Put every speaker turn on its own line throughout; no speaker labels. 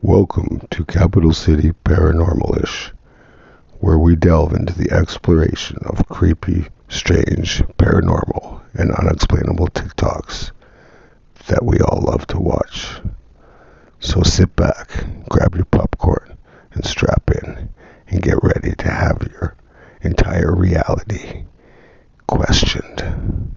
Welcome to Capital City Paranormal-ish, where we delve into the exploration of creepy, strange, paranormal, and unexplainable TikToks that we all love to watch. So sit back, grab your popcorn, and strap in, and get ready to have your entire reality questioned.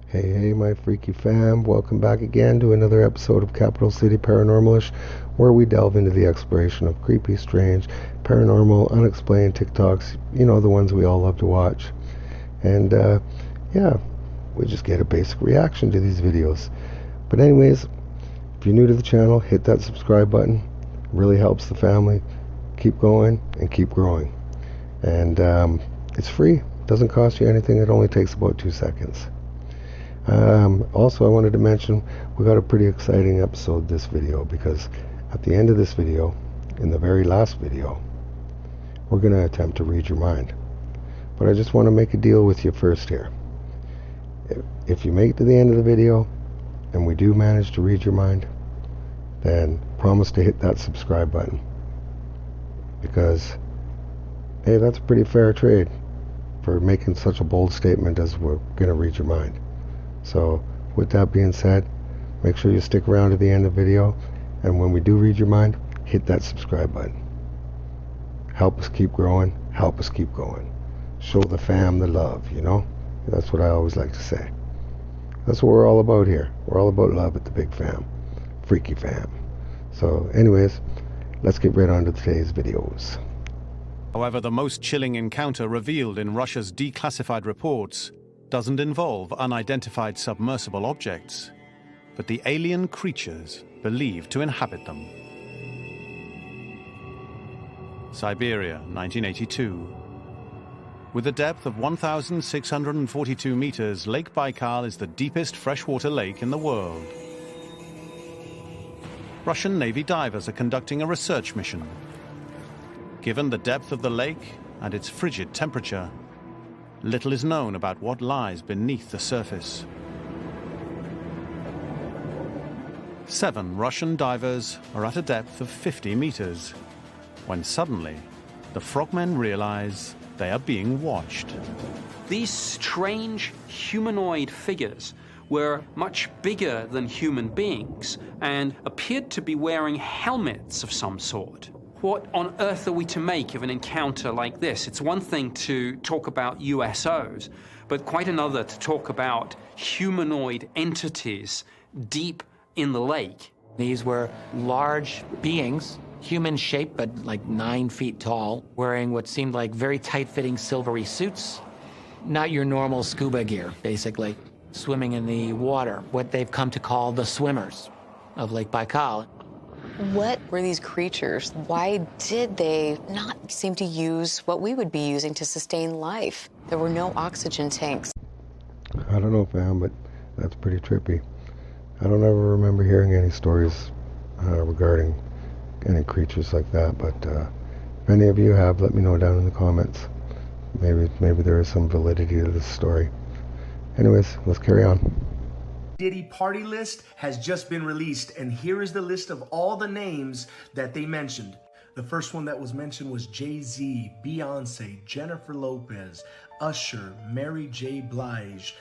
Hey, my freaky fam, welcome back again to another episode of Capital City Paranormal-ish, where we delve into the exploration of creepy, strange, paranormal, unexplained TikToks, you know, the ones we all love to watch. And we just get a basic reaction to these videos. But anyways, if you're new to the channel, hit that subscribe button. It really helps the family keep going and keep growing. And it's free, doesn't cost you anything, it only takes about 2 seconds. Also, I wanted to mention we got a pretty exciting episode this video, because at the end of this video, in the very last video, we're going to attempt to read your mind. But I just want to make a deal with you first here. If you make it to the end of the video and we do manage to read your mind, then promise to hit that subscribe button, because hey, that's a pretty fair trade for making such a bold statement as we're going to read your mind. So with that being said, make sure you stick around to the end of the video, and when we do read your mind, hit that subscribe button. Help us keep growing, help us keep going. Show the fam the love, you know? That's what I always like to say. That's what we're all about here. We're all about love at the big fam. Freaky fam. So anyways, let's get right on to today's videos.
However, the most chilling encounter revealed in Russia's declassified reports doesn't involve unidentified submersible objects, but the alien creatures believed to inhabit them. Siberia, 1982. With a depth of 1,642 meters, Lake Baikal is the deepest freshwater lake in the world. Russian Navy divers are conducting a research mission. Given the depth of the lake and its frigid temperature, little is known about what lies beneath the surface. 7 Russian divers are at a depth of 50 meters, when suddenly the frogmen realize they are being watched.
These strange humanoid figures were much bigger than human beings and appeared to be wearing helmets of some sort. What on earth are we to make of an encounter like this? It's one thing to talk about USOs, but quite another to talk about humanoid entities deep in the lake.
These were large beings, human-shaped but like 9 feet tall, wearing what seemed like very tight-fitting silvery suits. Not your normal scuba gear, basically. Swimming in the water, what they've come to call the swimmers of Lake Baikal.
What were these creatures? Why did they not seem to use what we would be using to sustain life? There were no oxygen tanks.
I don't know, fam, but that's pretty trippy. I don't ever remember hearing any stories regarding any creatures like that, but if any of you have, let me know down in the comments. Maybe there is some validity to this story. Anyways, let's carry on.
Diddy party list has just been released, and here is the list of all the names that they mentioned. The first one that was mentioned was Jay-Z, Beyonce, Jennifer Lopez, Usher, Mary J. Blige,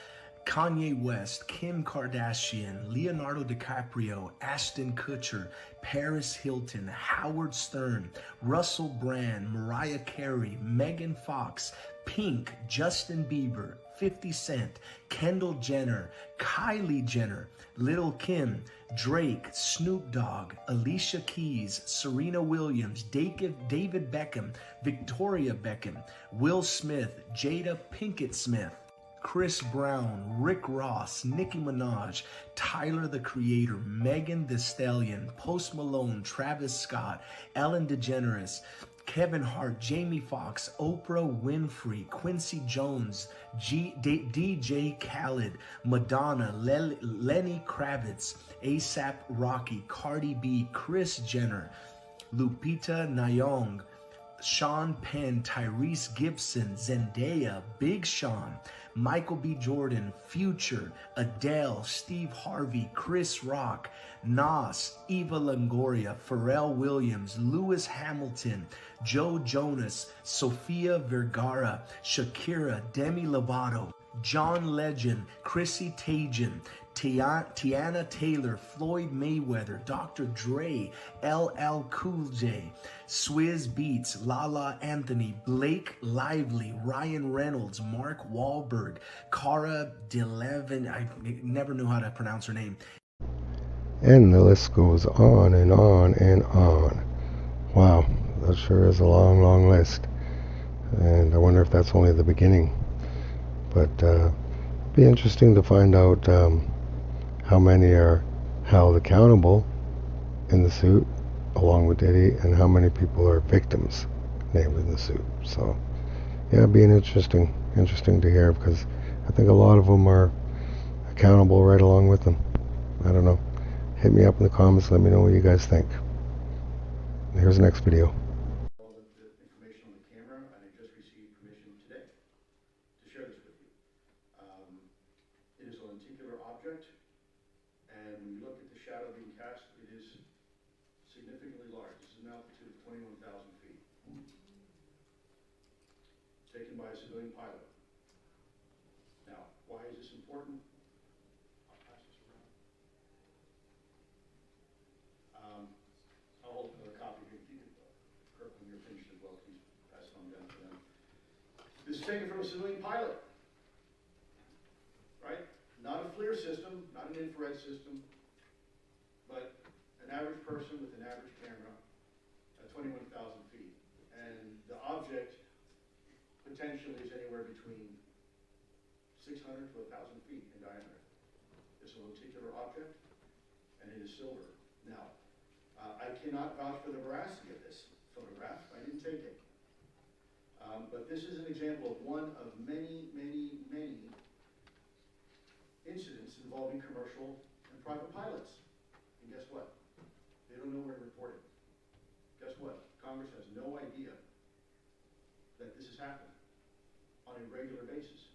Kanye West, Kim Kardashian, Leonardo DiCaprio, Ashton Kutcher, Paris Hilton, Howard Stern, Russell Brand, Mariah Carey, Megan Fox, Pink, Justin Bieber, 50 Cent, Kendall Jenner, Kylie Jenner, Lil' Kim, Drake, Snoop Dogg, Alicia Keys, Serena Williams, David Beckham, Victoria Beckham, Will Smith, Jada Pinkett Smith, Chris Brown, Rick Ross, Nicki Minaj, Tyler the Creator, Megan Thee Stallion, Post Malone, Travis Scott, Ellen DeGeneres, Kevin Hart, Jamie Foxx, Oprah Winfrey, Quincy Jones, DJ Khaled, Madonna, Lenny Kravitz, A$AP Rocky, Cardi B, Kris Jenner, Lupita Nyong'o, Sean Penn, Tyrese Gibson, Zendaya, Big Sean, Michael B. Jordan, Future, Adele, Steve Harvey, Chris Rock, Nas, Eva Longoria, Pharrell Williams, Lewis Hamilton, Joe Jonas, Sofia Vergara, Shakira, Demi Lovato, John Legend, Chrissy Teigen, Tiana Taylor, Floyd Mayweather, Dr. Dre, LL Cool J, Swizz Beatz, Lala Anthony, Blake Lively, Ryan Reynolds, Mark Wahlberg, Cara Delevingne, I never knew how to pronounce her name.
And the list goes on and on and on. Wow, that sure is a long, long list. And I wonder if that's only the beginning. But it'd be interesting to find out how many are held accountable in the suit, along with Diddy, and how many people are victims named in the suit. So, yeah, it'd be interesting to hear, because I think a lot of them are accountable right along with them. I don't know. Hit me up in the comments. Let me know what you guys think. Here's the next video.
Information on the camera, and I just received permission today to share this with you. It is a lenticular object, and when you look at the shadow being cast, it is significantly large. This is an altitude of 21,000 feet. Taken by a civilian pilot. Now, why is this important? I'll pass this around. I'll hold another copy here. Kirk, when you're finished as well, please pass it on down to them. This is taken from a civilian pilot. Right? Not a FLIR system, not an infrared system, but an average person with an average camera at 21,000 feet. And the object potentially is anywhere between 600 to 1,000 feet in diameter. It's a lenticular object, and it is silver. Now, I cannot vouch for the veracity of this photograph. I didn't take it. But this is an example of one of many, many, many incidents involving commercial and private pilots. And guess what? They don't know where to report it. Guess what? Congress has no idea that this is happening on a regular basis.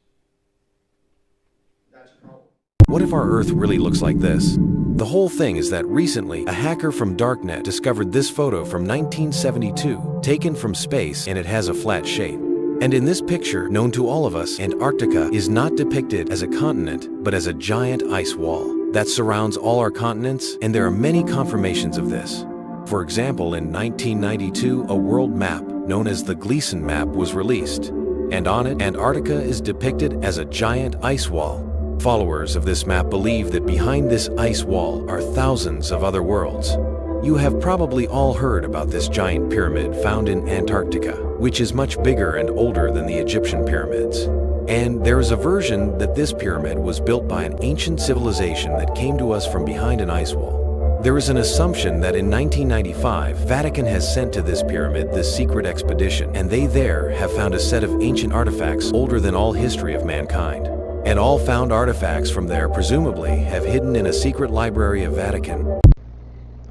That's a problem.
What if our Earth really looks like this? The whole thing is that recently, a hacker from Darknet discovered this photo from 1972, taken from space, and it has a flat shape. And in this picture, known to all of us, Antarctica is not depicted as a continent, but as a giant ice wall that surrounds all our continents, and there are many confirmations of this. For example, in 1992, a world map known as the Gleason Map was released, and on it, Antarctica is depicted as a giant ice wall. Followers of this map believe that behind this ice wall are thousands of other worlds. You have probably all heard about this giant pyramid found in Antarctica, which is much bigger and older than the Egyptian pyramids. And there is a version that this pyramid was built by an ancient civilization that came to us from behind an ice wall. There is an assumption that in 1995, Vatican has sent to this pyramid this secret expedition, and they there have found a set of ancient artifacts older than all history of mankind. And all found artifacts from there presumably have hidden in a secret library of Vatican.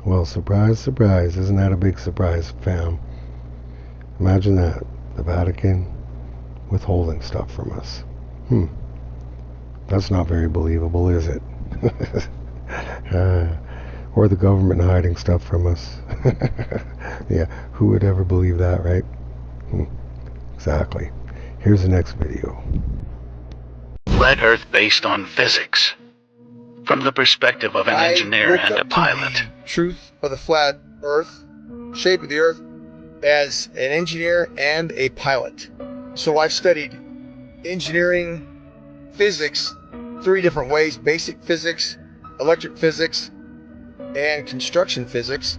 Well, surprise, surprise. Isn't that a big surprise, fam? Imagine that. The Vatican withholding stuff from us. That's not very believable, is it? Or the government hiding stuff from us. Yeah, who would ever believe that, right? Exactly. Here's the next video.
Flat Earth based on physics. From the perspective of an engineer and a pilot.
Truth of the flat Earth, shape of the Earth, as an engineer and a pilot. So I've studied engineering, physics, 3 different ways: basic physics, electric physics, and construction physics.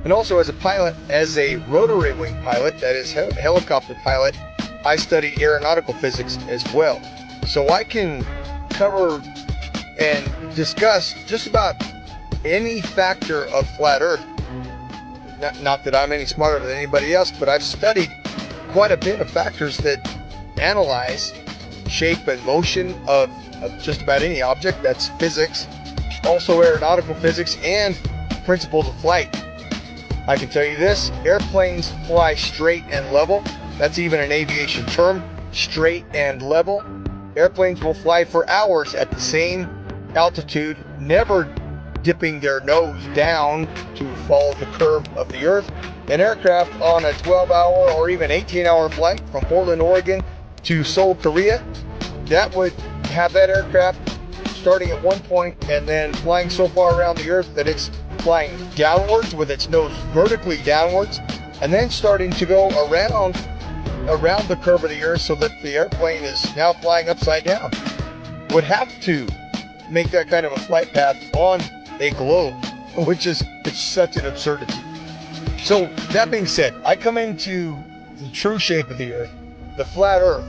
And also as a pilot, as a rotary wing pilot, that is helicopter pilot, I studied aeronautical physics as well. So I can cover and discuss just about any factor of flat Earth not that I'm any smarter than anybody else, but I've studied quite a bit of factors that analyze shape and motion of just about any object. That's physics, also aeronautical physics, and principles of flight. I can tell you this, airplanes fly straight and level. That's even an aviation term, straight and level. Airplanes will fly for hours at the same altitude, never dipping their nose down to follow the curve of the Earth. An aircraft on a 12-hour or even 18-hour flight from Portland, Oregon to Seoul, Korea, that would have that aircraft starting at one point and then flying so far around the Earth that it's flying downwards with its nose vertically downwards, and then starting to go around the curve of the Earth so that the airplane is now flying upside down. Would have to make that kind of a flight path on a globe, which is such an absurdity. So that being said, I come into the true shape of the Earth, the flat Earth.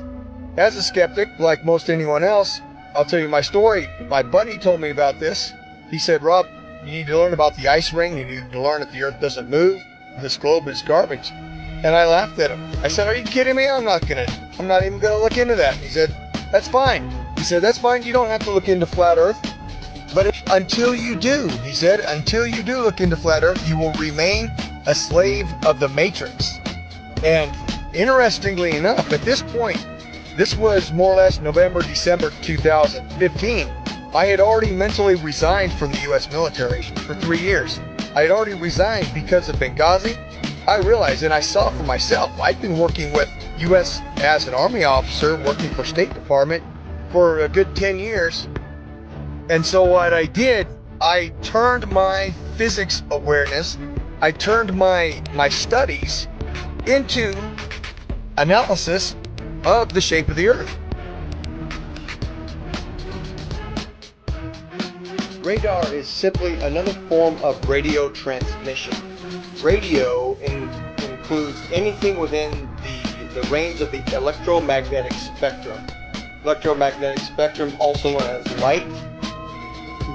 As a skeptic, like most anyone else, I'll tell you my story. My buddy told me about this. He said, Rob, you need to learn about the ice ring. You need to learn that the Earth doesn't move. This globe is garbage. And I laughed at him. I said, are you kidding me? I'm not even gonna look into that. He said, that's fine. He said, that's fine. You don't have to look into flat Earth. But until you do, he said, until you do look into flat Earth, you will remain a slave of the Matrix. And interestingly enough, at this point, this was more or less November, December 2015. I had already mentally resigned from the U.S. military for 3 years. I had already resigned because of Benghazi. I realized, and I saw for myself, I'd been working with U.S. as an Army officer, working for State Department for a good 10 years. And so what I did, I turned my physics awareness, I turned my studies into analysis of the shape of the Earth. Radar is simply another form of radio transmission. Radio includes anything within the range of the electromagnetic spectrum. Electromagnetic spectrum, also known as light.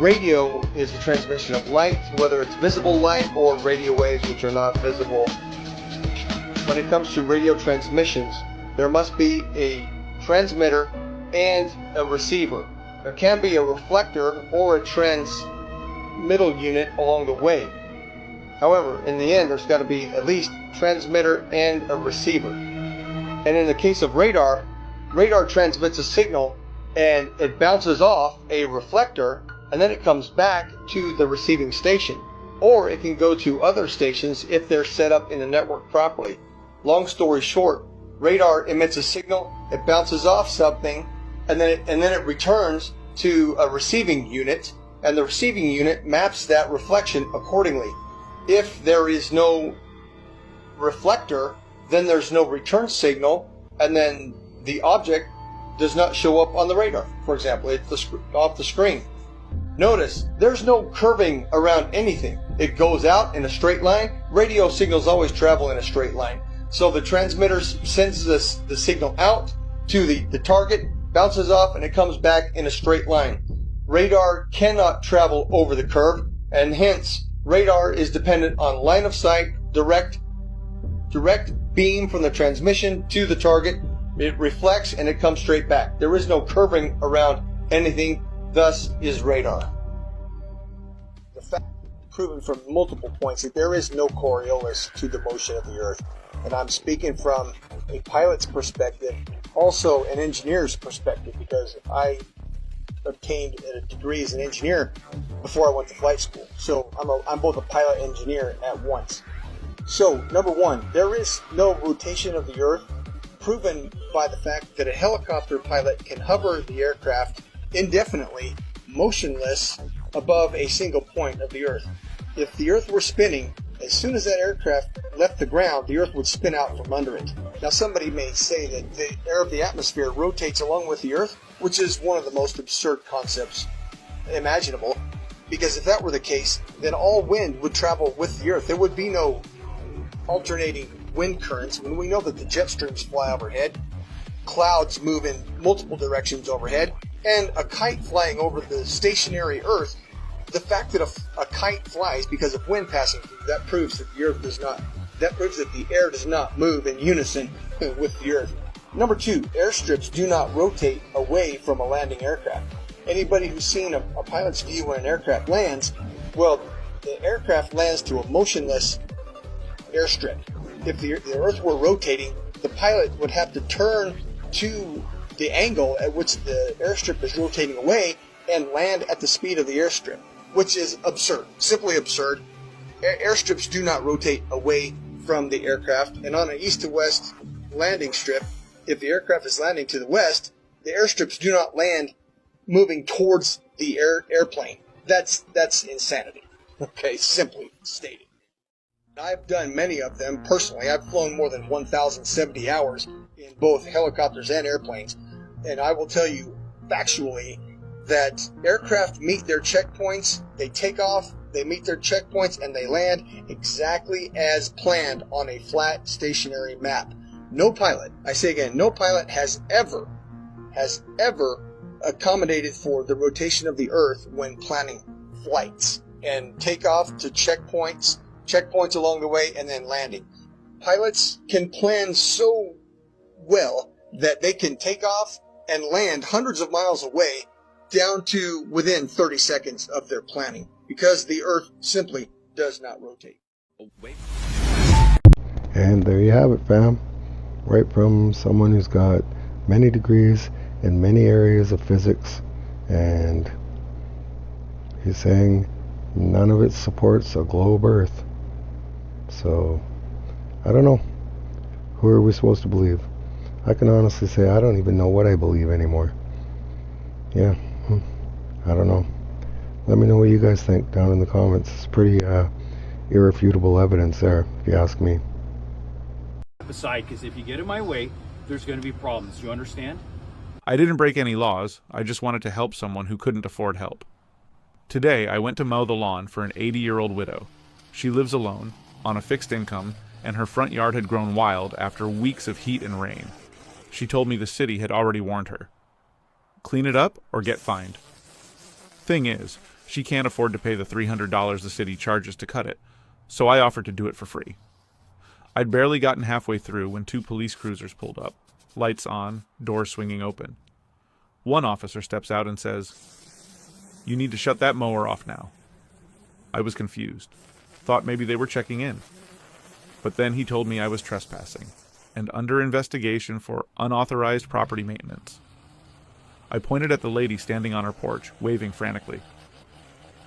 Radio is the transmission of light, whether it's visible light or radio waves which are not visible. When it comes to radio transmissions, there must be a transmitter and a receiver. There can be a reflector or a transmittal unit along the way. However, in the end, there's got to be at least transmitter and a receiver. And in the case of radar, radar transmits a signal and it bounces off a reflector, and then it comes back to the receiving station. Or it can go to other stations if they're set up in the network properly. Long story short, radar emits a signal, it bounces off something, and then it returns to a receiving unit, and the receiving unit maps that reflection accordingly. If there is no reflector, then there's no return signal, and then the object does not show up on the radar. For example, it's off the screen. Notice, there's no curving around anything. It goes out in a straight line. Radio signals always travel in a straight line. So the transmitter sends the signal out to the target, bounces off, and it comes back in a straight line. Radar cannot travel over the curve, and hence radar is dependent on line of sight, direct beam from the transmission to the target. It reflects and it comes straight back. There is no curving around anything, thus is radar. The fact proven from multiple points that there is no Coriolis to the motion of the Earth. And I'm speaking from a pilot's perspective, also an engineer's perspective, because I obtained a degree as an engineer before I went to flight school. So I'm both a pilot and engineer at once. So, number one, there is no rotation of the Earth, proven by the fact that a helicopter pilot can hover the aircraft indefinitely, motionless, above a single point of the Earth. If the Earth were spinning, as soon as that aircraft left the ground, the Earth would spin out from under it. Now, somebody may say that the air of the atmosphere rotates along with the Earth, which is one of the most absurd concepts imaginable, because if that were the case, then all wind would travel with the Earth. There would be no alternating wind currents. When we know that the jet streams fly overhead, clouds move in multiple directions overhead, and a kite flying over the stationary Earth The fact that a kite flies because of wind passing through, that proves that the Earth does not. That proves that the air does not move in unison with the Earth. Number 2, airstrips do not rotate away from a landing aircraft. Anybody who's seen a pilot's view when an aircraft lands, well, the aircraft lands to a motionless airstrip. If the Earth were rotating, the pilot would have to turn to the angle at which the airstrip is rotating away and land at the speed of the airstrip, which is absurd, simply absurd. Airstrips do not rotate away from the aircraft, and on an east to west landing strip, if the aircraft is landing to the west, the airstrips do not land moving towards the airplane. That's insanity. Okay, simply stated. I've done many of them personally. I've flown more than 1,070 hours in both helicopters and airplanes, and I will tell you factually that aircraft meet their checkpoints, they take off, they meet their checkpoints, and they land exactly as planned on a flat stationary map. No pilot, I say again, no pilot has ever accommodated for the rotation of the Earth when planning flights and takeoff to checkpoints along the way, and then landing. Pilots can plan so well that they can take off and land hundreds of miles away down to within 30 seconds of their planning, because the Earth simply does not rotate.
And there you have it, fam. Right from someone who's got many degrees in many areas of physics, and he's saying none of it supports a globe Earth. So, I don't know. Who are we supposed to believe? I can honestly say I don't even know what I believe anymore. Yeah, I don't know. Let me know what you guys think down in the comments. It's pretty irrefutable evidence there, if you ask me.
Aside, because if you get in my way, there's going to be problems. You understand?
I didn't break any laws. I just wanted to help someone who couldn't afford help. Today, I went to mow the lawn for an 80-year-old widow. She lives alone, on a fixed income, and her front yard had grown wild after weeks of heat and rain. She told me the city had already warned her. Clean it up or get fined. Thing is, she can't afford to pay the $300 the city charges to cut it, so I offered to do it for free. I'd barely gotten halfway through when 2 police cruisers pulled up, lights on, doors swinging open. One officer steps out and says, "You need to shut that mower off now." I was confused, thought maybe they were checking in. But then he told me I was trespassing and under investigation for unauthorized property maintenance. I pointed at the lady standing on her porch, waving frantically.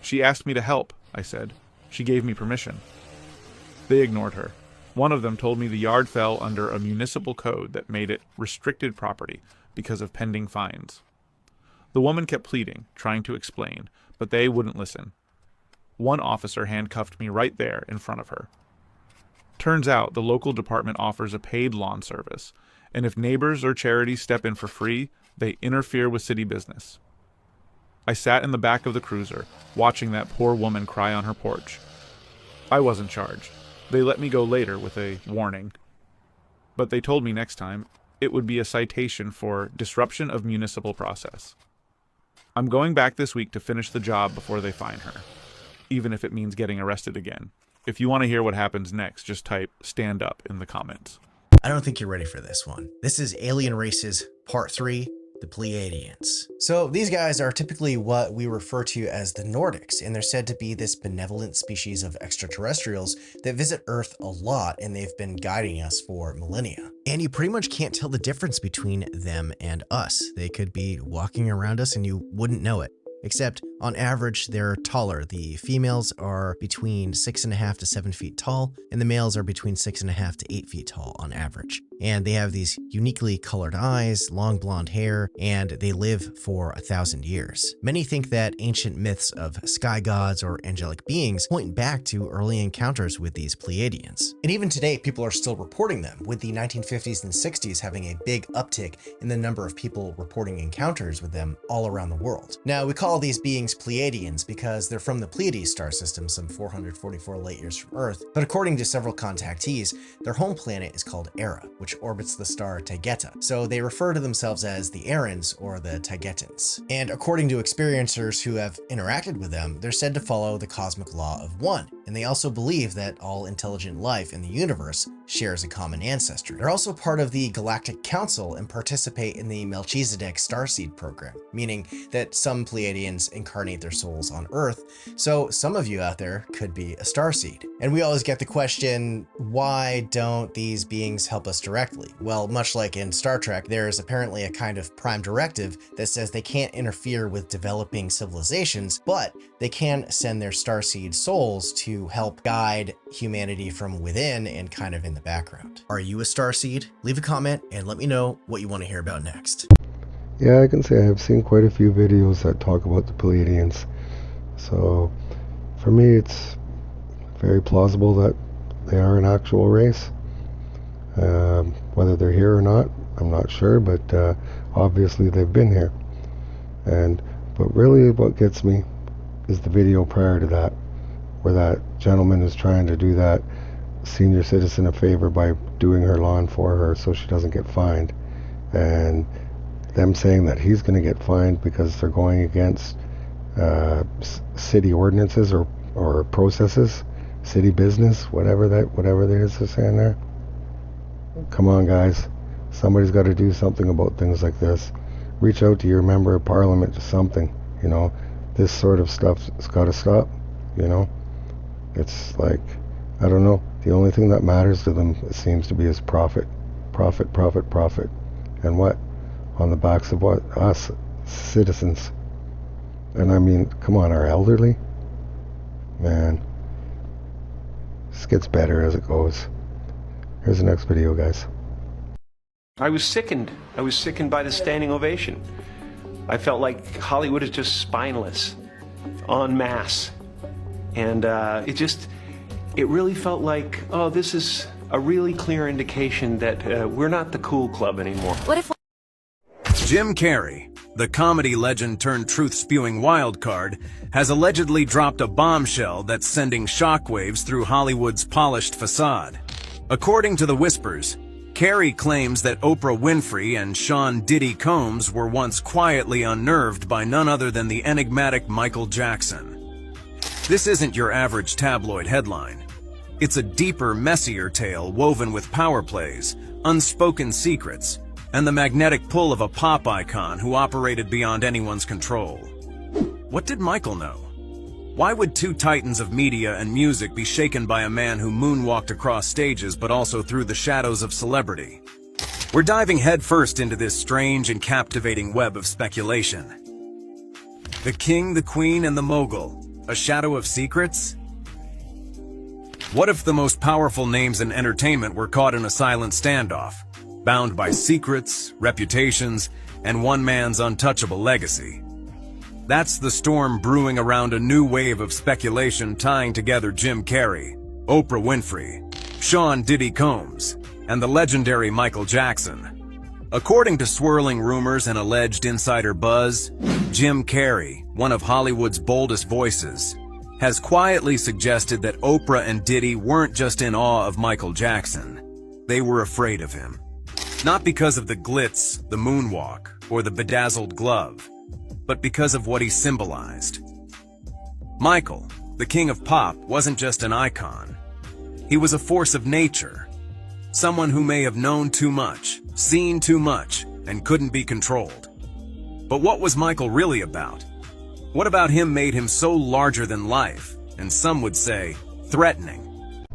"She asked me to help," I said. "She gave me permission." They ignored her. One of them told me the yard fell under a municipal code that made it restricted property because of pending fines. The woman kept pleading, trying to explain, but they wouldn't listen. One officer handcuffed me right there in front of her. Turns out the local department offers a paid lawn service, and if neighbors or charities step in for free, they interfere with city business. I sat in the back of the cruiser, watching that poor woman cry on her porch. I wasn't charged. They let me go later with a warning. But they told me next time it would be a citation for disruption of municipal process. I'm going back this week to finish the job before they fine her, even if it means getting arrested again. If you want to hear what happens next, just type "stand up" in the comments.
I don't think you're ready for this one. This is Alien Races Part 3, the Pleiadians. So these guys are typically what we refer to as the Nordics, and they're said to be this benevolent species of extraterrestrials that visit Earth a lot, and they've been guiding us for millennia. And you pretty much can't tell the difference between them and us. They could be walking around us and you wouldn't know it. Except on average, they're taller. The females are between 6.5 to 7 feet tall, and the males are between 6.5 to 8 feet tall on average. And they have these uniquely colored eyes, long blonde hair, and they live for 1,000 years. Many think that ancient myths of sky gods or angelic beings point back to early encounters with these Pleiadians. And even today, people are still reporting them, with the 1950s and 60s having a big uptick in the number of people reporting encounters with them all around the world. Now, we call call these beings Pleiadians because they're from the Pleiades star system, some 444 light years from Earth, but according to several contactees, their home planet is called Era, which orbits the star Taygeta, so they refer to themselves as the Erins or the Taygetans. And according to experiencers who have interacted with them, they're said to follow the cosmic law of one, and they also believe that all intelligent life in the universe shares a common ancestor. They're also part of the Galactic Council and participate in the Melchizedek Starseed program, meaning that some Pleiadians incarnate their souls on Earth, so some of you out there could be a starseed. And we always get the question, why don't these beings help us directly? Well, much like in Star Trek, there's apparently a kind of prime directive that says they can't interfere with developing civilizations, but they can send their starseed souls to help guide humanity from within and kind of in the background. Are you a starseed? Leave a comment and let me know what you want to hear about next.
Yeah, I can say I've seen quite a few videos that talk about the Pleiadians. So, for me, it's very plausible that they are an actual race. Whether they're here or not, I'm not sure, but obviously they've been here. But really what gets me is the video prior to that, where that gentleman is trying to do that senior citizen a favor by doing her lawn for her so she doesn't get fined. And them saying that he's going to get fined because they're going against city ordinances or processes, city business, whatever there is they're saying there. Come on, guys. Somebody's got to do something about things like this. Reach out to your member of parliament to something, you know. This sort of stuff's got to stop, you know. It's like, I don't know. The only thing that matters to them, it seems to be, is profit. Profit, profit, profit. And what? On the backs of what? Us, citizens. And I mean, come on, our elderly? Man. This gets better as it goes. Here's the next video, guys.
I was sickened. I was sickened by the standing ovation. I felt like Hollywood is just spineless, en masse. And it really felt like, oh, this is a really clear indication that we're not the cool club anymore.
What if
Jim Carrey, the comedy legend turned truth-spewing wildcard, has allegedly dropped a bombshell that's sending shockwaves through Hollywood's polished facade. According to The Whispers, Carrey claims that Oprah Winfrey and Sean Diddy Combs were once quietly unnerved by none other than the enigmatic Michael Jackson. This isn't your average tabloid headline. It's a deeper, messier tale woven with power plays, unspoken secrets, and the magnetic pull of a pop icon who operated beyond anyone's control. What did Michael know? Why would two titans of media and music be shaken by a man who moonwalked across stages but also through the shadows of celebrity? We're diving headfirst into this strange and captivating web of speculation. The king, the queen, and the mogul, a shadow of secrets? What if the most powerful names in entertainment were caught in a silent standoff, bound by secrets, reputations, and one man's untouchable legacy? That's the storm brewing around a new wave of speculation tying together Jim Carrey, Oprah Winfrey, Sean Diddy Combs, and the legendary Michael Jackson. According to swirling rumors and alleged insider buzz, Jim Carrey, one of Hollywood's boldest voices, has quietly suggested that Oprah and Diddy weren't just in awe of Michael Jackson. They were afraid of him. Not because of the glitz, the moonwalk, or the bedazzled glove, but because of what he symbolized. Michael, the king of pop, wasn't just an icon. He was a force of nature. Someone who may have known too much, seen too much, and couldn't be controlled. But what was Michael really about? What about him made him so larger than life, and some would say, threatening?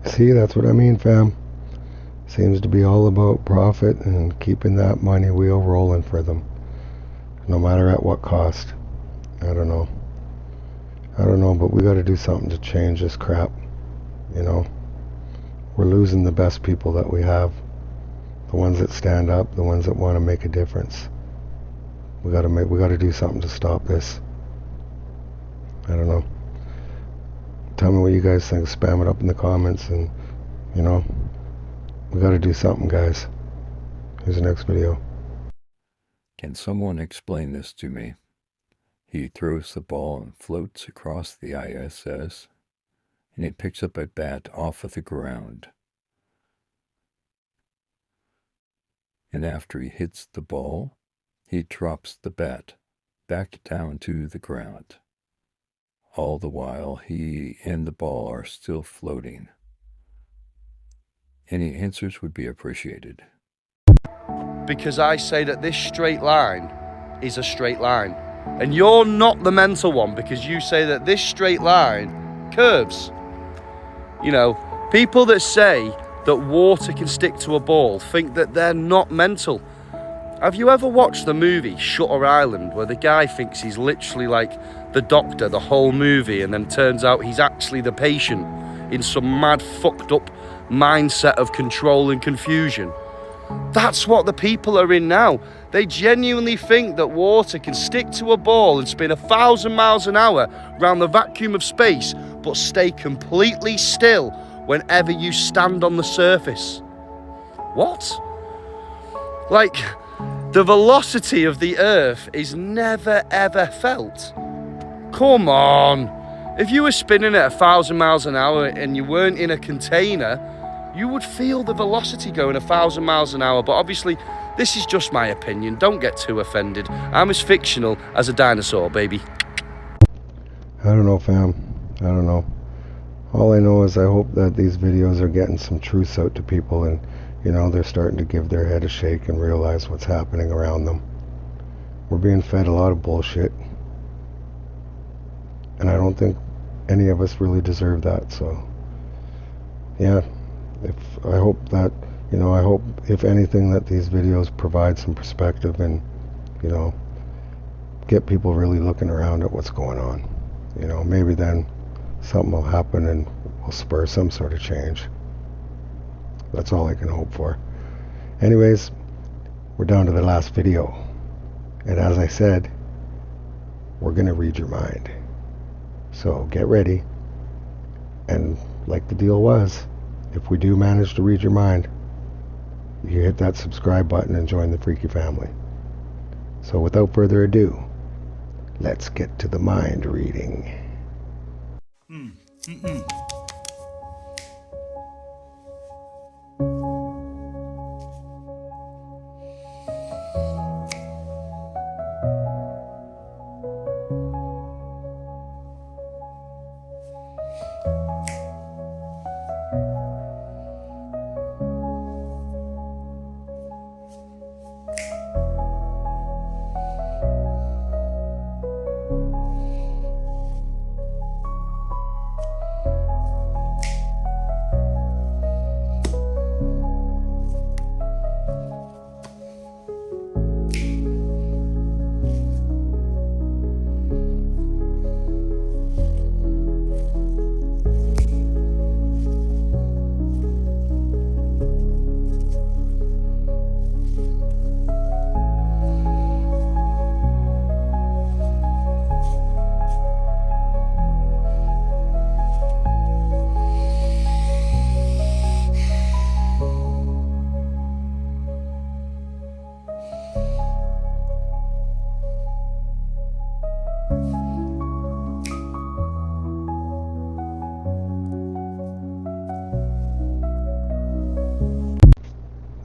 See, that's what I mean, fam. Seems to be all about profit and keeping that money wheel rolling for them. No matter at what cost. I don't know, but we got to do something to change this crap. You know, we're losing the best people that we have. The ones that stand up, the ones that want to make a difference. We got to do something to stop this. I don't know. Tell me what you guys think. Spam it up in the comments, and you know, we got to do something, guys. Here's the next video.
Can someone explain this to me?
He throws the ball and floats across the ISS, and it picks up a bat off of the ground. And after he hits the ball, he drops the bat back down to the ground. All the while, he and the ball are still floating. Any answers would be appreciated.
Because I say that this straight line is a straight line. And you're not the mental one because you say that this straight line curves. You know, people that say that water can stick to a ball think that they're not mental. Have you ever watched the movie Shutter Island, where the guy thinks he's literally like the doctor the whole movie, and then turns out he's actually the patient in some mad fucked up mindset of control and confusion? That's what the people are in now. They genuinely think that water can stick to a ball and spin 1,000 miles an hour around the vacuum of space, but stay completely still whenever you stand on the surface. What? Like, the velocity of the Earth is never ever felt. Come on. If you were spinning at 1,000 miles an hour and you weren't in a container, you would feel the velocity going 1,000 miles an hour. But obviously, this is just my opinion. Don't get too offended. I'm as fictional as a dinosaur, baby.
I don't know, fam. I don't know. All I know is I hope that these videos are getting some truths out to people, and, you know, they're starting to give their head a shake and realize what's happening around them. We're being fed a lot of bullshit, and I don't think any of us really deserve that. So, yeah, I hope that, you know, I hope, if anything, that these videos provide some perspective and, you know, get people really looking around at what's going on. You know, maybe then something will happen and will spur some sort of change. That's all I can hope for. Anyways, we're down to the last video. And as I said, we're going to read your mind. So get ready. And like the deal was, if we do manage to read your mind, you hit that subscribe button and join the Freaky family. So without further ado, let's get to the mind reading.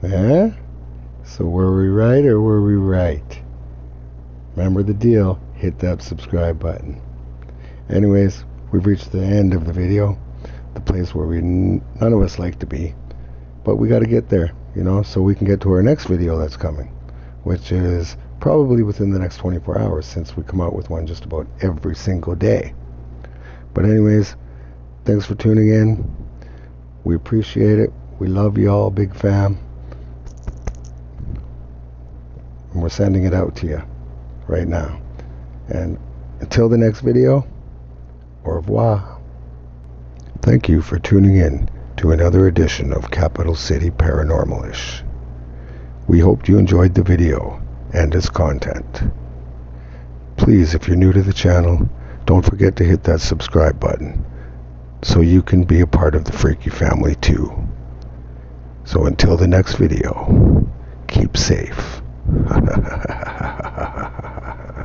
Yeah? So were we right or were we right? Remember the deal. Hit that subscribe button. Anyways, we've reached the end of the video. The place where none of us like to be. But we got to get there, you know, so we can get to our next video that's coming. Which is probably within the next 24 hours, since we come out with one just about every single day. But anyways, thanks for tuning in. We appreciate it. We love y'all, big fam. And we're sending it out to you right now. And until the next video, au revoir. Thank you for tuning in to another edition of Capital City Paranormalish. We hope you enjoyed the video and its content. Please, if you're new to the channel, don't forget to hit that subscribe button so you can be a part of the Freaky family too. So until the next video, keep safe.